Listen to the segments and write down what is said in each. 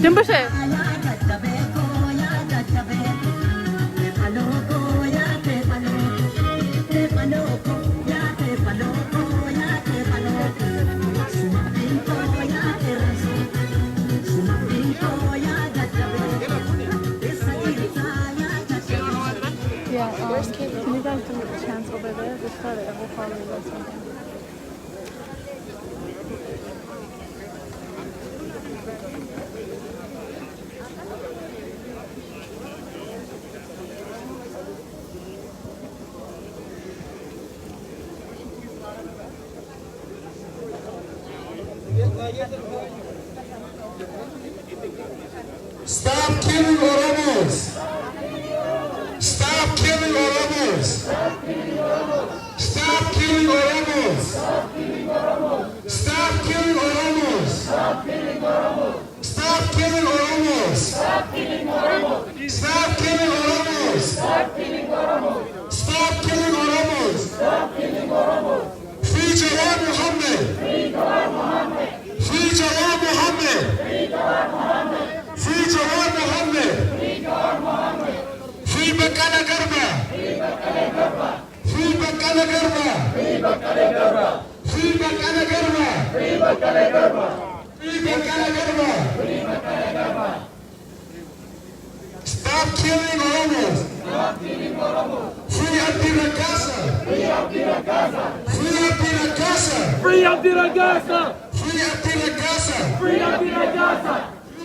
Dimbashe. Yeah, can you guys do a chance over there? Just try to ever follow you or something. Stop killing Oromos! Stop killing Oromos! Stop killing Oromos! Stop killing Oromos! Stop killing Oromos! Stop killing Oromos! Stop killing Oromos! Stop killing Oromos! Stop killing Oromos! Stop killing Oromos! Stop killing Oromos! Free Jawad Muhammad! Free Jawad Muhammad! Free Jawad Muhammad! Free Jawad Muhammad! Free Jawad Muhammad! Free Jawad Muhammad! Free Bakala Garba! Free Bakala Garba! Free Bakala Garba! Free Bakala Garba! Free Bakala Garba! Free Bakala Garba! Free Bakala Garba! Free Bakala Garba! Stop killing Oromos! Stop killing Oromos! Free Abdi Rakasa! Free Abdi Rakasa! Free Abdi Rakasa! Free Abdi Rakasa! Free Abdi Rakasa! Free Abdi Rakasa!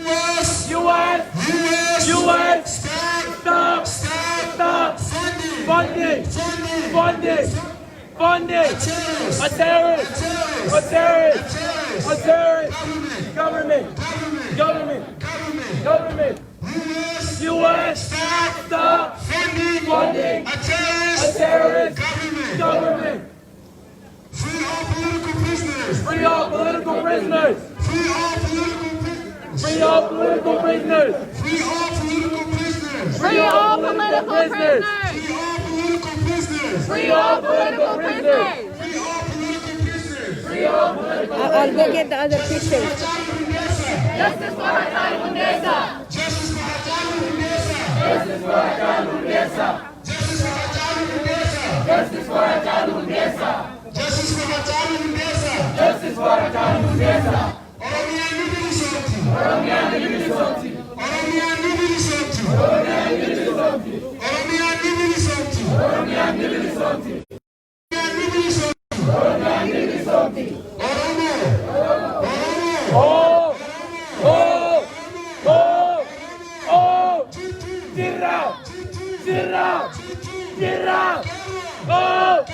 US! US! US! Stop! Stop! Stop! Stop! Funding! Funding! Funding! Funding! Funding! Terrorists! A terrorist! Terrorists! A terrorist! Terrorists! A terrorist! Government! Government! Government! Government! Government! Government! US! US! Stop! Stop! Funding! Funding! A terrorist! A terrorist! Government! Government! Free all political prisoners! Free all political prisoners! Free all political prisoners! Free all political prisoners! Free all political prisoners! Free all political prisoners! Free all political prisoners! Free all political prisoners! Free all political prisoners! Free all political I'll go get the other pictures. Justice for Hassani Hundessa! Justice for Hassani Hundessa! Justice for Hassani Hundessa! Justice for Hassani Hundessa! Justice for Hassani Hundessa! Justice for Hassani Hundessa! Justice for Hassani Hundessa! Oromia Nibilisoti! Oromia Nibilisoti! Oromia Nibilisoti! Oromia Nibilisoti! Oromia Nibilisoti! Oromia Nibilisoti! Oromia Nibilisoti! Oromia Nibilisoti! Oromo! Oromo! Oh! Oh! Oh! Oh! Tira! Tira! Tira! Oh!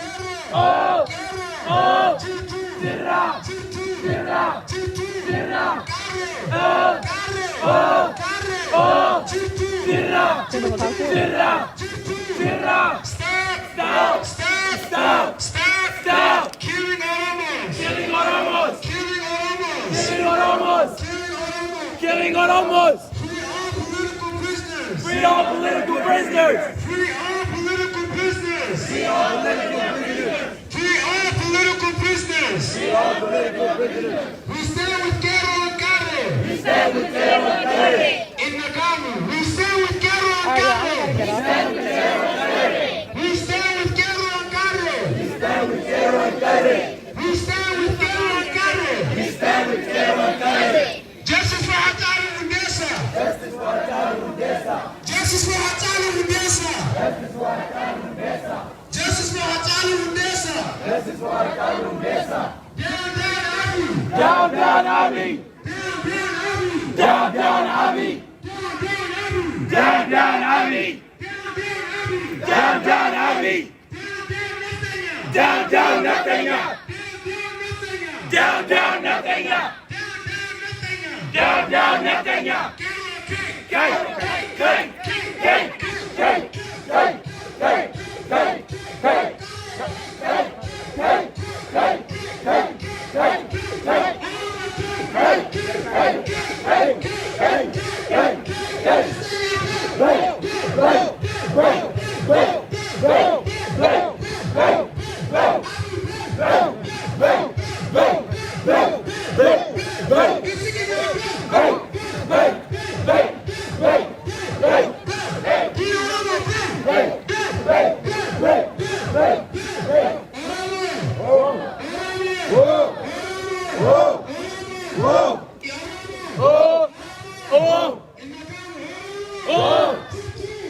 Oh! Oh! Tira! Tira! Tira! Oh! Oh! Oh! Tira! Tira! Tira! Stop! Stop! Stop! Stop! Stop! Stop! Killing Oromos! Killing Oromos! Killing Oromos! Killing Oromos! Killing Oromos! Killing Oromos! Free all political prisoners! Free all political prisoners! Free all political prisoners! Free all political prisoners! Free all political prisoners! Free all political prisoners! We stand with Gero and Kare! We stand with Kero and Kare! In Nagamu! We stand with Gero and Kare! We stand with Kero and Kare! We stand with Gero and Kare! We stand with Kero and Kare! We stand with Gero and Kare! We stand with Kero and Kare! Justice for Hassani Hundessa! Justice for Hassani Hundessa! Justice for Hassani Hundessa! Justice for Hassani Hundessa! Justice for Hassani Hundessa! Justice for Hassani Hundessa! Down, down, Abiy! Down, down, Abiy! Down, down, Down, Abiy! down, Abiy! Down, down, Abiy! Down, down, Netanyahu! Down, down, Netanyahu! Down, down, Netanyahu! Down, down, Netanyahu! Down, down, Netanyahu! Gang, gang, gang, gang, gang.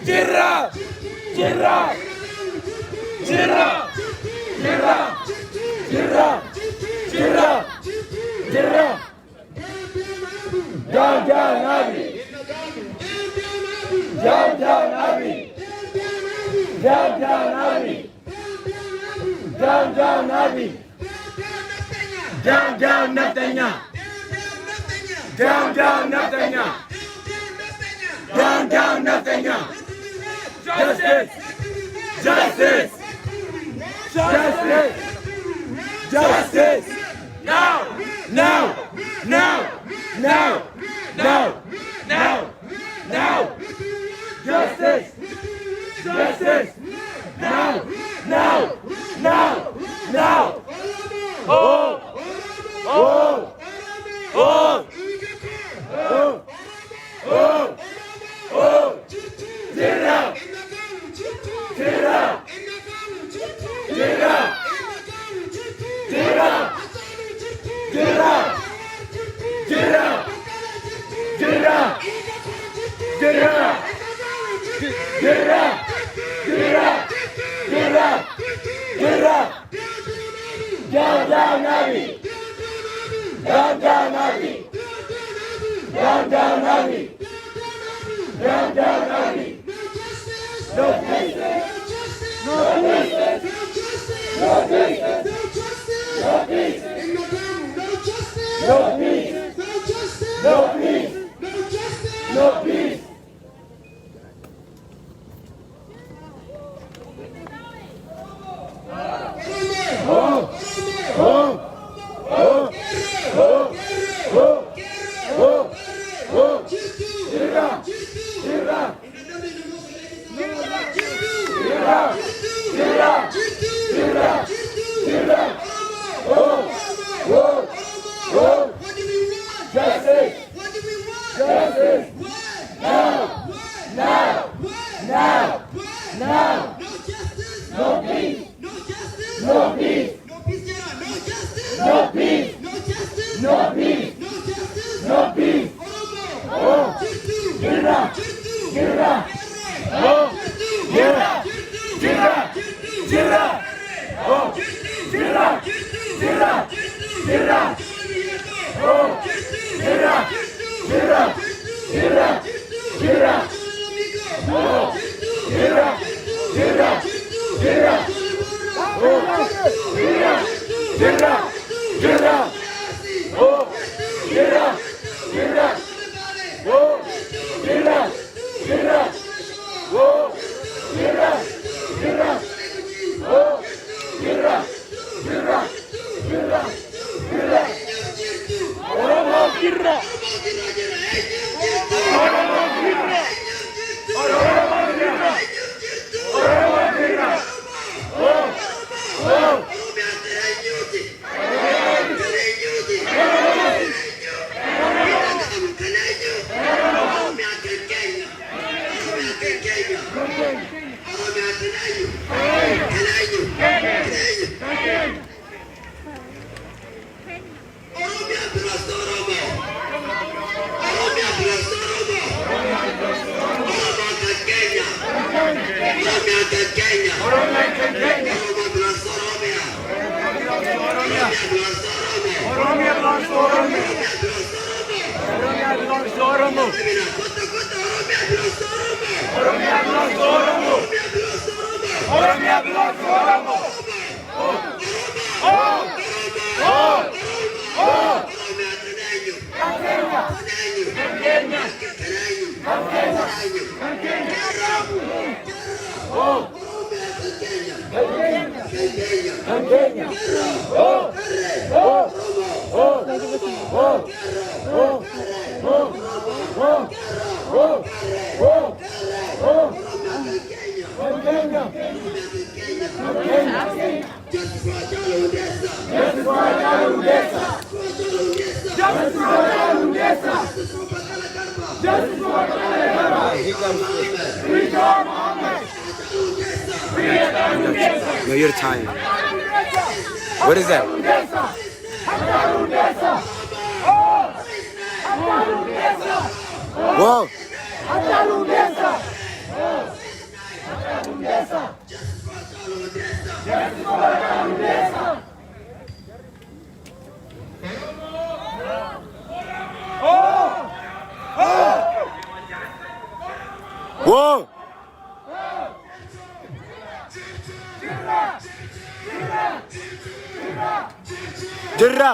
Jirra! Jirra! Jirra! Jirra! Jirra! Jirra! Jirra! Down, down, Abi! Down, down, Abi! Down, down, Abi! Down, down, Abi! Down, down, Nathanya! Down, down, Nathanya! Down, down, Nathanya! Justice! Justice! Justice! Justice! Now! Now! Now! Now! Now! Now! Now! Justice! Justice! Now! Now! Now! Now! Oh! Oh! Oh! Oh! Oh! Oh! Jirra! Jirra! Jirra! Jirra! Jirra! Jirra! Jirra! Jirra! Jirra! Jirra! Jirra! Jirra! Down, down, Abi! Down, down, Abi! Down, down, Abi! Down, down, Abi! No peace! No peace! No peace! No peace! No peace! No peace! No peace! Oh! Oh! Oh! Oh! Oh! Oh! Oh! Jirra! Jirra! Jirra! Jirra! Jirra! Jirra! Oh! Oh! Oh! Justice! Justice! Now! Now! Now! Now! No peace! No peace! No peace! No peace! No peace! Oh! Jirra! Jirra! Oh! Jirra! Jirra! Jirra! Oh! Jirra! Jirra! Jirra! Oh! Jirra! Jirra! Jirra! Jirra! Oh! Jirra! Jirra! Jirra! Oh! Jirra! Jirra! Jirra! Oh! Jirra! Jirra! Oh! Jirra! Jirra! Oh! Jirra! Jirra! Oh! Jirra! Jirra! Jirra! Jirra! Oromo Jirra! Oromo Jirra! Oromo Jirra! Oromo Jirra! Oh! Oh! Oromia belongs to Oromia. Oromia belongs to Oromo. Oromia belongs to Oromo. Oromia belongs to Oromo. Oh! Oh! Oh! Oh! Kenya! Kenya! Kenya! Oh! Kenya! Oh! Oh! Oh! Oh! Oh! Oh! Oh! Oh! Oh! Justice for Hachalu Hundessa. Justice for Hachalu Hundessa. Justice for Hachalu Hundessa. Justice for Hachalu Hundessa. Justice for Bakala Garba. Justice for Bakala Garba. Free Jawar Mohammed. Free Hachalu Hundessa. No, you're tired. What is that? Hachalu Hundessa. Oh! Hachalu Hundessa. Whoa! Hachalu Hundessa. Hachalu Hundessa. Justice for Hachalu Hundessa. Whoa! Dirra!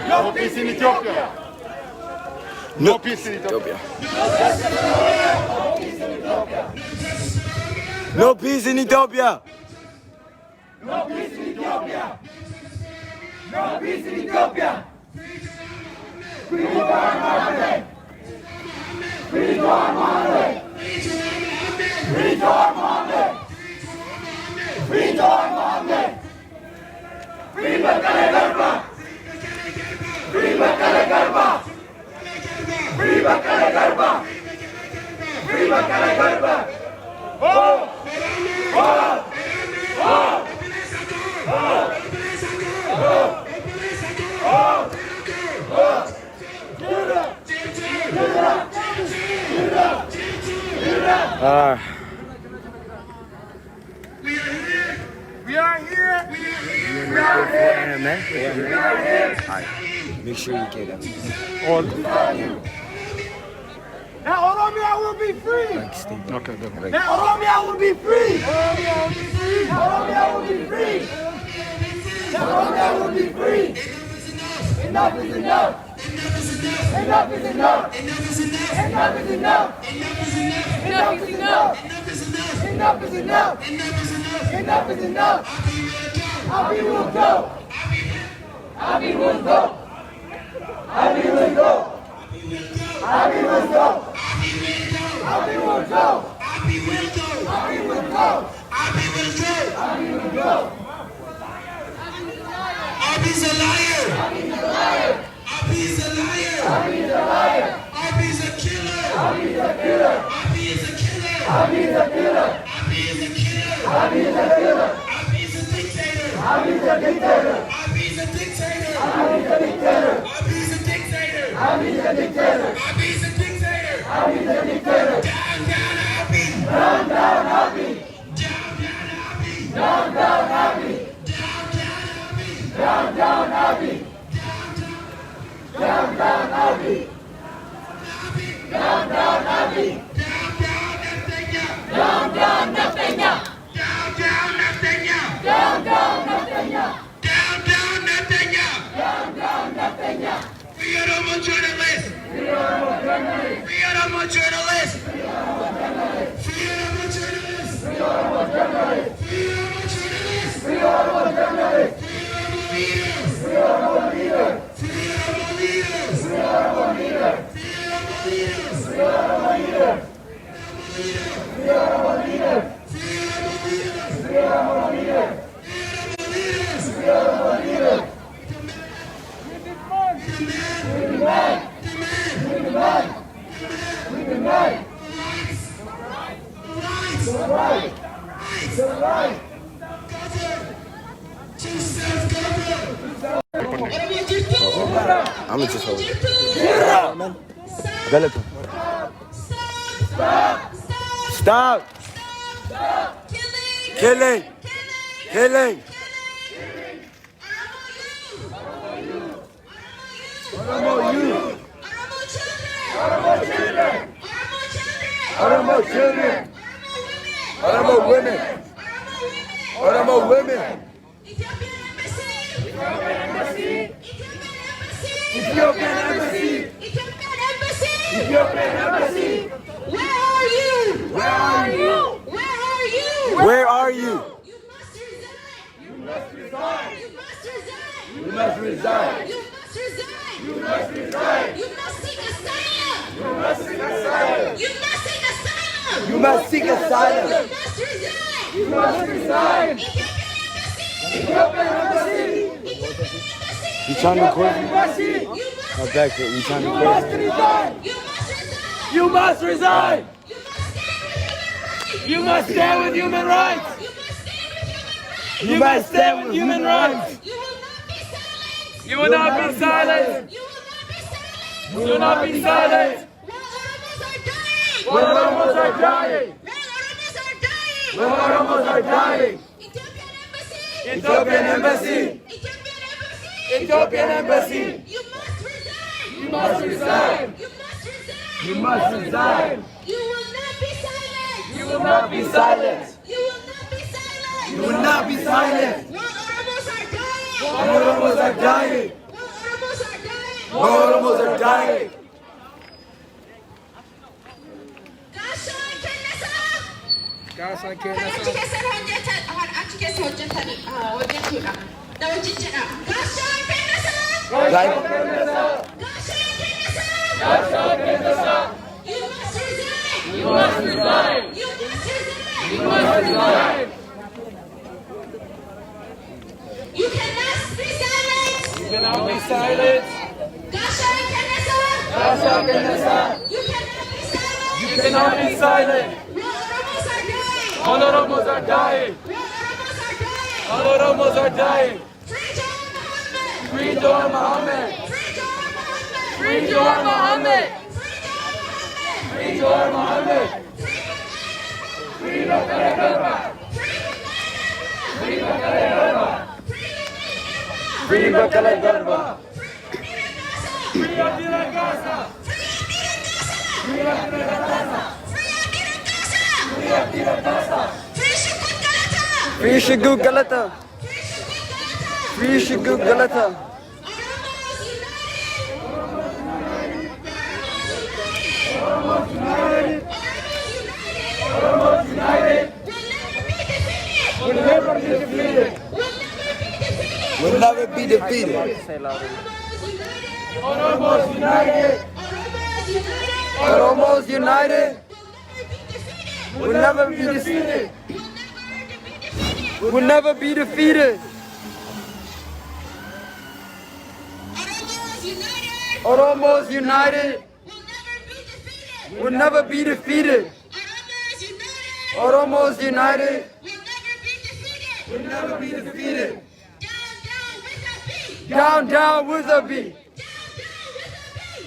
No peace in Ethiopia. No peace in Ethiopia. No peace in Ethiopia. No peace in Ethiopia. No peace in Ethiopia. Free Jawar Mohammed. Free Jawar Mohammed. Free Jawar Mohammed. Free Jawar Mohammed. Free Bakala Garba. Free Bakala Garba. Free Bakala Garba. Free Bakala Garba. Oh! Oh! Oh! We are here. Man. Alright. Make sure you get them. Now Oromia will be free. Okay, good. Now Oromia will be free. Oromia will be free. Oromia will be free. Now Oromia will be free. Enough is enough. Enough is enough. Enough is enough. Enough is enough. Enough is enough. Enough is enough. Enough is enough. Abi will go. Abi will go. Abi will go. Abi will go. Abi will go. Abi will go. Abi will go. Abi will go. Abi will go. Abi's a liar. Abi's a liar. Abi's a liar. Abi's a liar. Abi's a killer. Abi's a killer. Abi is a killer. Abi's a killer. Abi is a killer. Abi's a killer. Abi's a dictator. Abi's a dictator. Abi's a dictator. Abi's a dictator. Abi's a dictator. Abi's a dictator. Abi's a dictator. Abi's a dictator. Down, down, Abi. Down, down, Abi. Down, down, Abi. Down, down, Abi. Down, down, Abi. Down, down, Abi. Down, down, Abi. Down, down, Abi. Down, down, Down, down, Netanyahu. Netanyahu. Down, down, Netanyahu. Down, down, Netanyahu. Down, down, Netanyahu. Down, down, Netanyahu. Free Oromo journalists. Free Oromo journalists. Free Oromo journalists. Free Oromo journalists. Free Oromo journalists. Free Oromo journalists. Free Oromo journalists. Free Oromo journalists. Free Oromo leaders. Free Oromo leaders. Free Oromo leaders. Free Oromo leaders. Free Oromo leaders. Free Oromo leaders. Free Oromo leaders. Free Oromo leaders. Free Oromo leaders. We demand. We demand. We demand. The right. The right. To self-govern. I'ma just hold it. Stop. Stop! Killing! Killing! Oromo youth. Oromo children. Oromo children. Oromo women! Oromo women! Ethiopian embassy. Ethiopian embassy. Ethiopian embassy. Ethiopian embassy. Where are you? Where are you? Where are you? Where are you? You must resign. You must resign. You must resign. Ethiopian embassy. You trying to record me? Embassy. My back foot. You trying to You record must me? resign. You must resign. You must stand with human rights. You must stand with human rights. You will not be silent. You will not be silent. When Oromos are dying. When Oromos are dying. Ethiopian embassy. Ethiopian embassy. You must resign. You must resign. You will not be silent. You will not be silent. You will not be silent. You will not be silent. While Oromos are dying. While Oromos are dying. While While Oromos are dying. Oromos are dying. Gaashaan achi keessa hojjetudha. Na wajjin jedha. Gaashaan kennasaa. Gaashaan kennasaa. Gaashaan kennasaa. You must resign. You must resign. You must resign. You must resign. You cannot be silent. You cannot be silent. Gaashaan kennasaa. Gaashaan kennasaa. You cannot be silent. You cannot be silent. While Oromos are dying. While Oromos are dying. While Oromos are dying. Free Jawar Mohammed. Free Jawar Mohammed. Free Jawar Mohammed. Free Bakare Garba. Free Bakare Garba. Free Bakare Garba. Free Abdullah Gaza. Free Abdullah Gaza. Free Abdullah Gaza. Free Shukut Galata. Free Shukut Galata. Oromos united. Oromos united. Will never be defeated. Will never be defeated. Oromos united. Oromos united. Will never be defeated. Will never be defeated. Oromos united. Will never be defeated. Oromos united. Will never be defeated. Down, down with a B.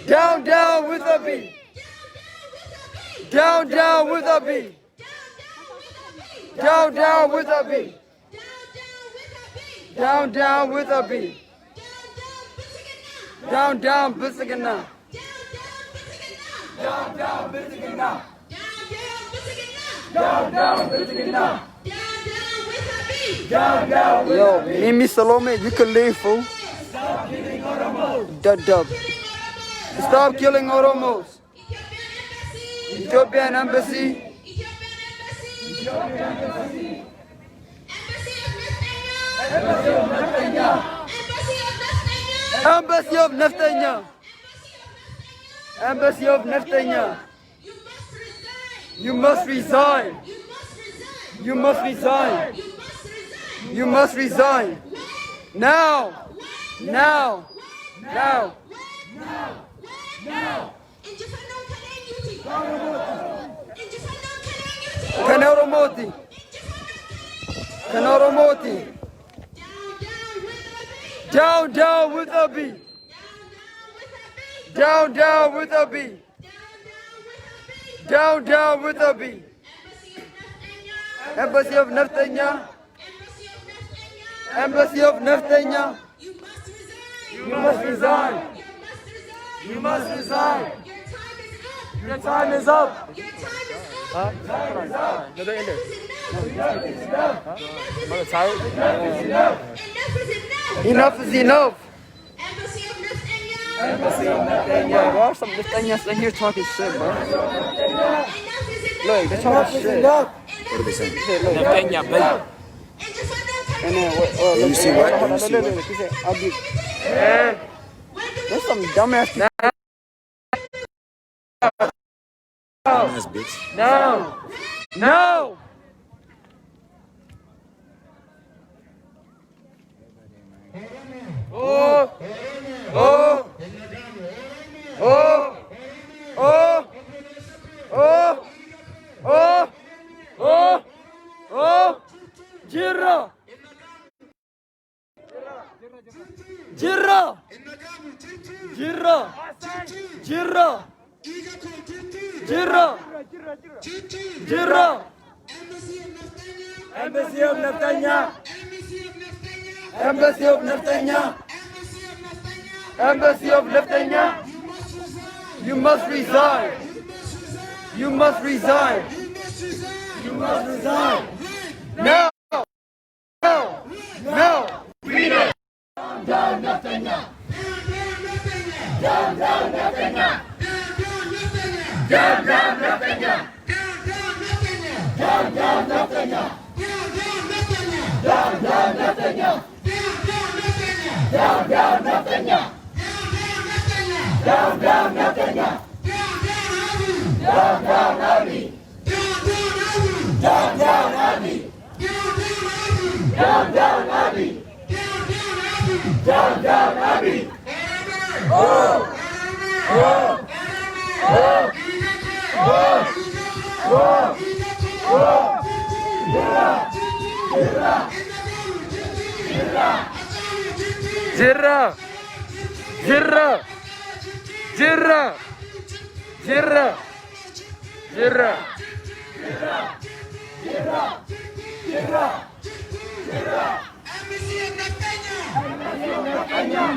Down, down with a B. Down, down with a B. Down, down with a B. Down, down with a B. Down, down, Bisigana. Down, down, Bisigana. Down, down, Bisigana. Down, down, Yo, Mimi Salome, you can leave, fool. Stop killing Oromos. Dub. Stop killing Oromos. Ethiopian embassy. Embassy of Neftanya. Embassy of Neftanya. You must resign. You must resign. You must resign. Now. Now. Now. Kanoromoti. Kanoromoti. Down, down with a B. Down, down with a B. Down, down with a B. Embassy of Neftanya. Embassy of Neftanya. You must resign. You must resign. Your time is up. Enough is enough. Embassy of Neftanya. There are some Neftanyas in here talking shit, bro. Look, they're talking shit. What are they saying? And then, You see what? You see what? He said, I'll be. There's some dumbass. Dumbass bitch. No. No. Jirra. Jirra. Jirra. Jirra. Jirra. Jirra. Embassy of Naftanya. Embassy of Naftanya. Embassy of Naftanya. You must resign. You must resign. You must resign. No. No. No. Freedom. Down Naftanya. Down Naftanya. Down Naftanya. Down Naftanya. Down Naftanya. Down Naftanya. Down Naftanya. Down Abiy. Down Abiy. Down Abiy. Down Abiy. Oh! Oh! Oh! Oh! Oh! Oh! Jirra! Jirra! Jirra! Jirra! Jirra!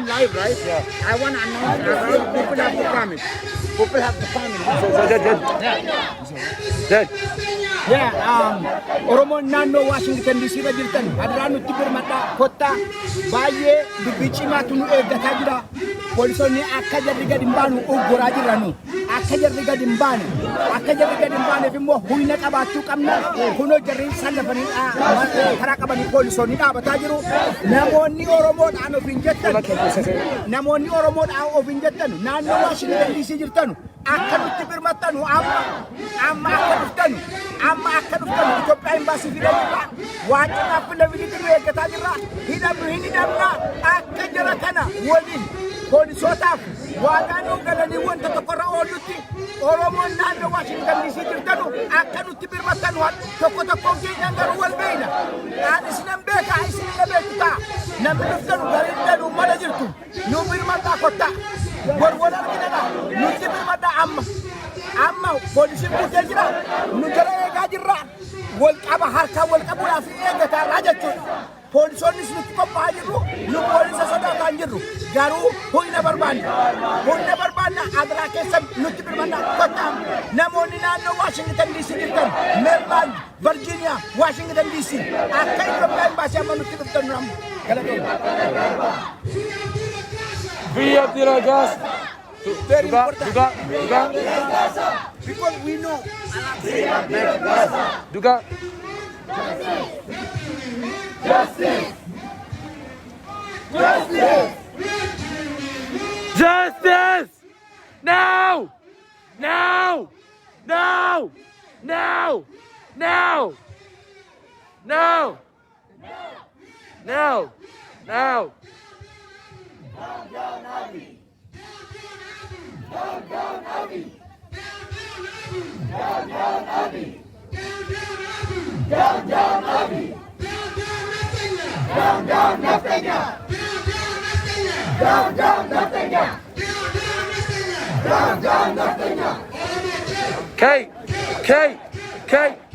Live, right? Yeah. I want to announce people have to come in. People have to come in. Oromo naannoo Washington DC irra jirtan adiraan nutti birmadhaa kottaa baay'ee dubbii cimaatu nu eeggataa jira. Poolisoonni akka jarri gadi hin baanu ugguraa jiranu. Akka jarri gadi hin baane. Akka jarri gadi hin baaneef immoo humna qabaachuu qabna. Kunoo jarri sallafanii karaa qabanii poolisoonni dhaabataa jiru. Namoonni Oromoodhaan of hin jettan. Namoonni Oromoodhaan of hin jettan naannoo Washington DC jirtan akka nutti birmattanu amma akka dhuftanu. Amma akka dhuftanu Itoophiyaa imbaasii fidanii waajjira filabilitii nu eeggataa jirra. Hidhamna akka jara kana waliin poolisootaaf waadaa nu galanii wanta tokkorra oolutti Oromoon naannoo Washington DC jirtanu akka nutti birmattanu tokko keenyaan garuu wal beeyna. Isinan beekaa isinillee beektu ta'a. Namni dhuftanu gariidhaan uummata jirtu nu birmadhaa kottaa. Wal arginadha nutti birmadhaa amma poolisiin buutee jira nu jala eegaa jirra. Wal qaba harkaa wal qabuudhaaf eeggataa jechuudha. Poolisoonnis nutti qophaa'aa jirru nu poolisa sodaataa hin jirru garuu humna barbaanna adiraa keessa nutti birmadhaa kottaa. Namoonni naannoo Washington DC jirtan Maryland, Virginia, Washington DC akka Itoophiyaa imbaasii amma nutti dhuftanu amma galatoomna. Free up the gas. Very important. Duga. Because we know. Duga. Justice. Justice. Justice! Now! Now! Now! Now! Now! Now! Now! Now! Down Abiy. Down Abiy. Down Abiy. Down Abiy. Down Naftanya. Down Naftanya. Down Naftanya. K. Down Naftanya.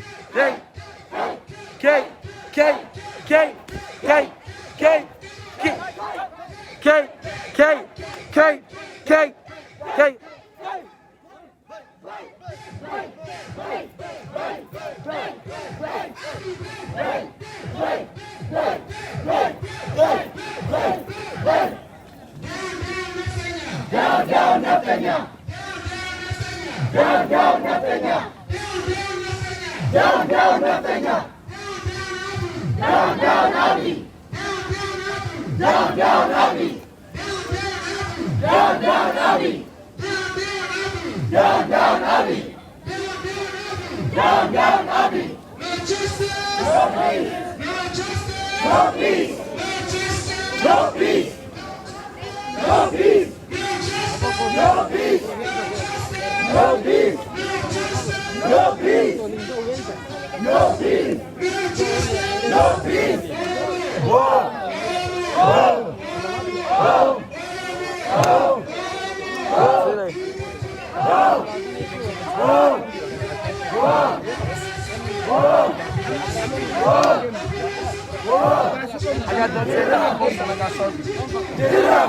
Down Naftanya. Down Naftanya. Down Abiy. Down Abiy. Down Abiy. Down Abiy. Down Abiy. No peace. No peace. No peace. No peace. No peace. No peace. No peace. No peace. No peace.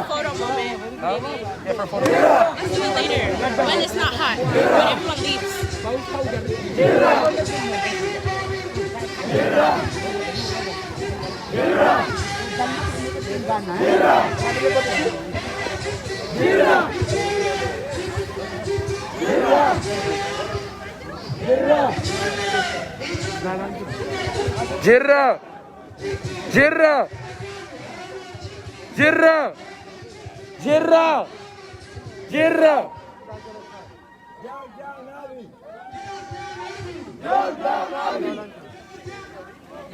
Photo moment, maybe. Let's do it later, when it's not hot, when everyone leaves. Jirra! Jirra! Jirra! Jirra! Jirra!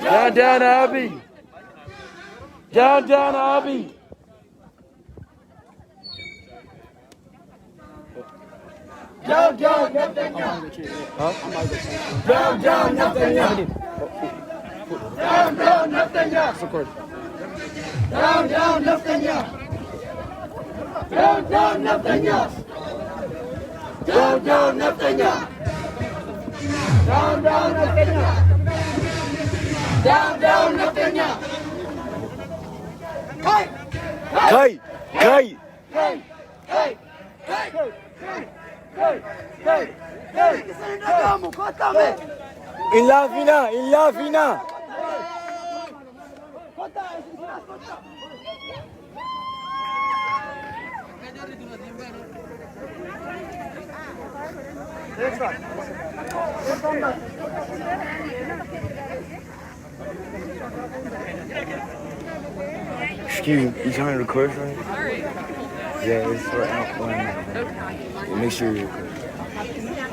Down, down, Abby! Down, down, Abby! Down, down, Netanyahu. Down, down, Netanyahu. Down, down, Netanyahu. Down, down, Netanyahu. Down, down, Netanyahu. Down, down, Netanyahu. Down, down, Netanyahu. Down, down, Netanyahu. Hey! Kai! Kai! Hey! Hey! Hey! Hey! Hey! Hey! Hey! Hey! Corta-me! In la fina! In la fina! Excuse me, you trying to record for me? Yeah, it's right now. Okay. Make sure you record.